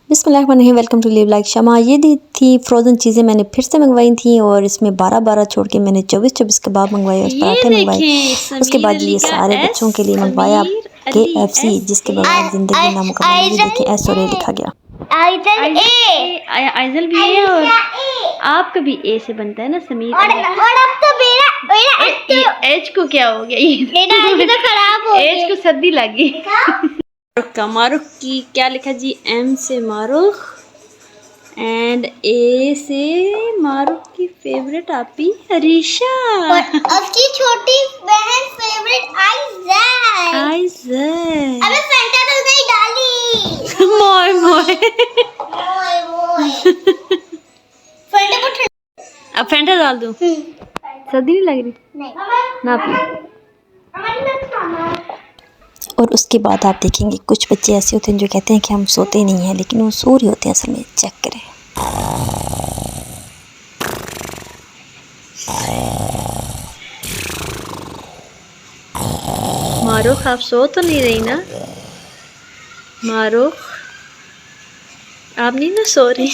बिस्मिल्लाहिर्रहमानिर्रहीम। Welcome to live like शमा। ये दी थी फ्रोज़न चीज़ें मैंने फिर से मंगवाई थी और इसमें 12-12 छोड़ के मैंने 24-24 कबाब मंगवाए और पराठे मंगवाए। उसके बाद ये सारे बच्चों के लिए मंगवाया KFC, जिसके बगैर ज़िंदगी नामुकम्मल। ये देखें एस और ए लिखा गया। आइजल भी है और आपका भी ए से बनता है ना समीर। और अब तो मेरा एच को क्या हो गया? ये तो खराब हो गया। एच को सर्दी लगी। मारुख की क्या लिखा जी? एम से मारुख एंड ए से मारुख की फेवरेट आपी हरीशा और उसकी छोटी बहन फेवरेट आइज़ल। अबे फैंटा तो नहीं डाली। मोय मोय फैंटा को अब फैंटा डाल दूं? सर्दी नहीं लग रही? नहीं ना पी। और उसके बाद आप देखेंगे कुछ बच्चे ऐसे होते हैं जो कहते हैं कि हम सोते नहीं हैं, लेकिन वो सो रहे होते हैं असल में। चेक करें। मारुख आप सो तो नहीं रही ना? मारुख आप नहीं ना सो रही?